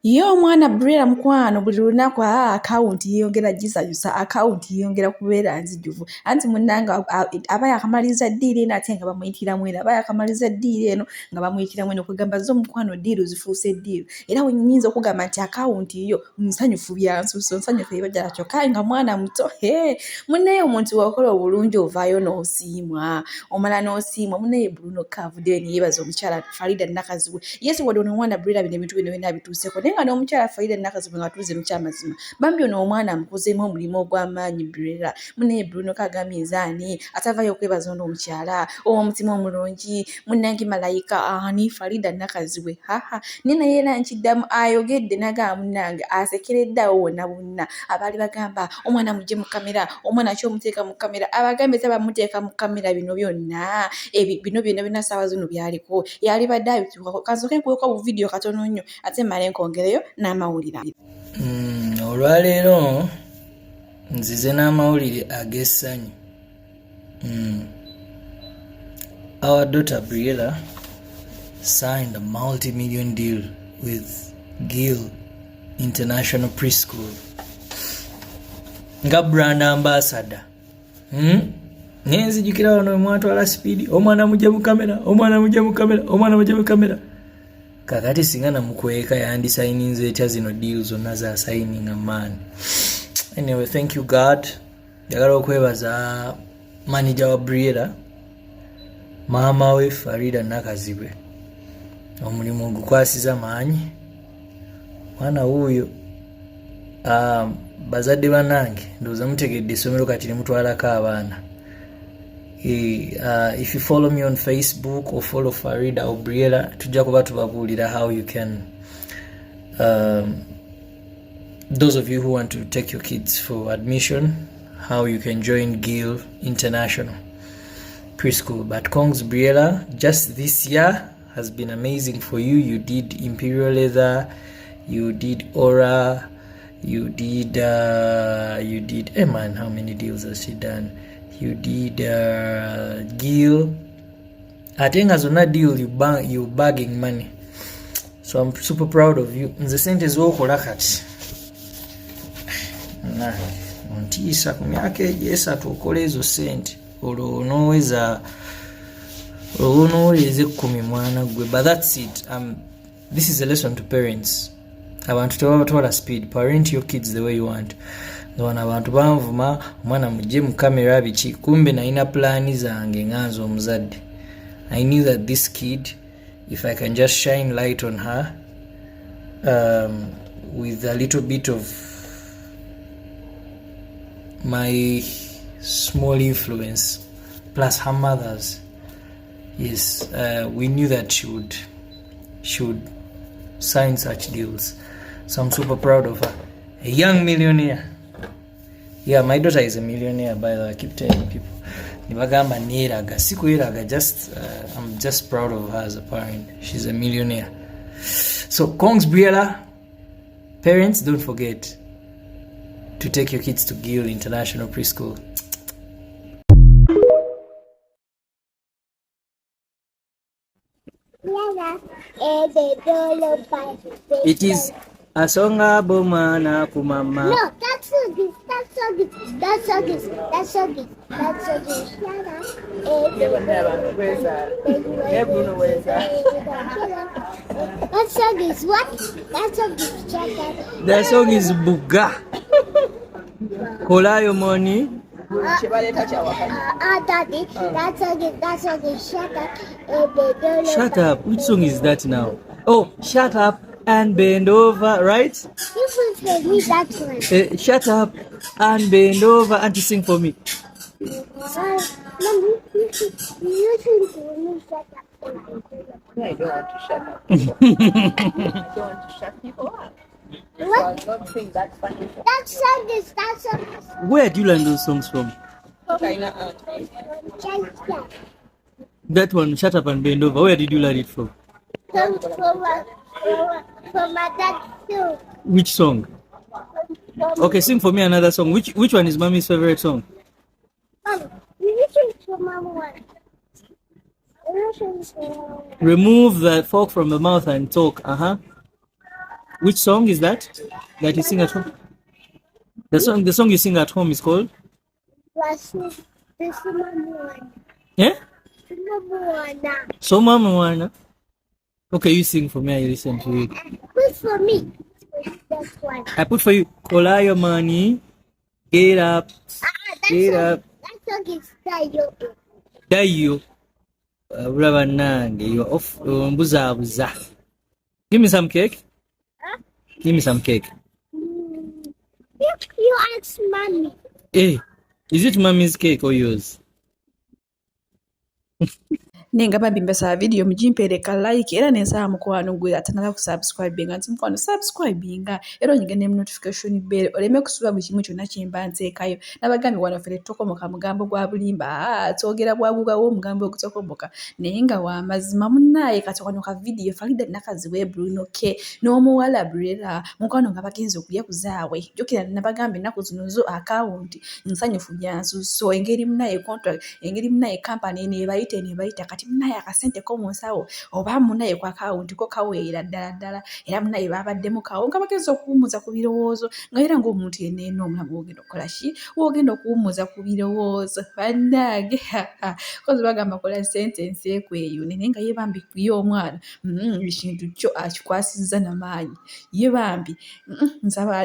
Yo omwana Bruno mukwano buli lunaku account yeyongera gisanyusa account yeyongera kubeera nzijuvu anti munnanga aba yakamaliza ddiiro eno ate nga bamuyitiramu eno aba yakamaliza ddiiro eno nga bamuyitiramu eno okugamba zo omukwano ddiiro zifuuse ddiiro era wenyinza okugamba nti account yo nsanyufu byansuso nsanyufu ebibajala kyokka nga mwana muto munnaye omuntu wakola obulungi ovaayo n'osiimwa omala n'osiimwa munnaye Bruno K avuddeyo ne yeebaza omukyala Faridah Nakazibwe yesu wadde ono omwana Bruno bino ebintu bino byonna bituuseeko naye nga n'omukyala Faridah Nakazibwe nga tuuze mu kyamazima bambi ono omwana amukozeemu omulimu ogw'amaanyi Bruno munnaye Bruno K agambye nzaani atavaayo okwebaza ono omukyala ow'omutima omulungi munnange malayika ani Faridah Nakazibwe naye naye era nkiddamu ayogedde nagamba munnange asekereddaawo wonna bonna abaali bagamba omwana mugye mu kamera omwana ki omuteeka mu kamera abagambye tabamuteeka mu kamera bino byonna bino byonna ssaawa zino byaliko yali badde abituukako kansooke nkuweko buvidiyo katono nnyo ate mmale nkongereyo n'amawulire olwaleero nzize n'amawulire ag'essanyu. Our daughter Briella signed a multi-million deal with Gill International Preschool nga brand ambassador. Nenzijukira wano mwatwala speed omwana mujja mu kamera omwana mujja mu kamera omwana mujja mu kamera kakati singa namukweka yandisayininze etya zino deals zonna za signing a man. Anyway, thank you God. Njagala okwebaza manager wa Briella maama we Faridah Nakazibwe omulimu gukwasiza maanyi mwana wuuyo. Bazadde banange ndowooza mutegedde essomero kati ne mutwalako abaana. If you follow me on Facebook or follow Faridah or Briella, tujja kuba tubabuulira how you can those of you who want to take your kids for admission, how you can join Gill International Preschool. But Kongs Briella, just this year has been amazing for you. You did Imperial Leather, you did Aura, you did hey man, how many deals has she done? You did Gill. I think as on that deal you bagging money. So I'm super proud of you. Nze sente z'okola kati ontiisa ku myaka egyo esatu okola ezo sente olwo onooweza 10 mwana gwe. But that's it. This is a lesson to parents. Abantu tebabatwala speed. Parent your kids the way you want. Ndowana abantu banvuma omwana mujje mu kamera biki kumbe nalina plani zange nganze omuzadde. I knew that this kid, if I can just shine light on her with a little bit of my small influence plus her mother's, yes, we knew that she would sign such deals. So I'm super proud of her. A young millionaire. Yeah, my daughter is a millionaire, by the way. I keep telling people. Nibagamba neraga, sikuyeraga, I'm just proud of her as a parent. She's a millionaire. So Kongs Briella, parents, don't forget to take your kids to Gill International Preschool. It is asonga bomana kumama. No, that's so good. That song is what? That song is shut up. That song is Buga. Kolayo money. Daddy, that song is shut up. Shut up. Which song is that now? Oh, shut up and bend over, right? You will tell me that one. Shut up and bend over and sing for me. Mommy, you should tell me shut up. I don't want to shut up. I don't want to shut people up. What? So I'm not saying that's funny. That song is. Where do you learn those songs from? China. That one, shut up and bend over. Where did you learn it from? From my dad too. Which song? Okay, sing for me another song. Which one is mommy's favorite song? You listen to Mama one. Remove the fork from the mouth and talk. Which song is that you sing at home? The song you sing at home is called? Yeah? Soma Mwana. Okay, you sing for me, I listen to it. Put for me. That's one. I put for you, Kola your money, get up, get up. That song is Tayo. Dayo. You are off. Buza. Give me some cake. Huh? Give me some cake. You ask mommy. Hey, is it mommy's cake or yours? Nenga bambi mbasa video mjimpereka like era nensaba mukwano gwe atanala ku subscribe nga mukwano subscribe nga era onyigane mu notification bell oleme kusuba mu kimu kyonna kyemba nteekayo nabagambi wano fere tokomoka mugambo gwa bulimba twogera bwaguga wo mugambo okutokomoka naye nga wa mazima munnaye katokano ka video Faridah Nakazibwe Bruno K n'omuwala Merere mukwano nga bagenze okulya kuzaawe jokera nabagambi naku zino zo account nsanyufu byansu so engeri munnaye contract engeri munnaye company ne bayita kati munaye akasente ko munsawo oba munaye kwa account ko kaweera ddala era munaye babaddemu kawo nga bagenza okuwumuza ku birowoozo nga era ng'omuntu yenneena omulamu wogenda okukola ki wogenda okuwumuza ku birowoozo bannange kozi bagamba kola sentence ekweyo naye nga yebambi y'omwana ekintu kyo akikwasizza n'amaanyi yebambi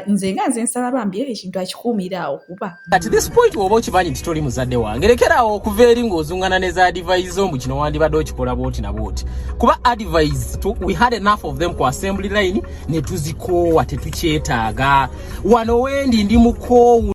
nze nsaba bambi ekintu akikuumira awo kuba at this point woba okimanyi nti toli muzadde wange lekeraawo okuva eri ng'ozungana ne za advice mu kino wandibadde okikola bwoti na bwoti kuba advice we had enough of them ku assembly line ne tuzikoowa tetukyetaaga wano wendi ndi mukoowu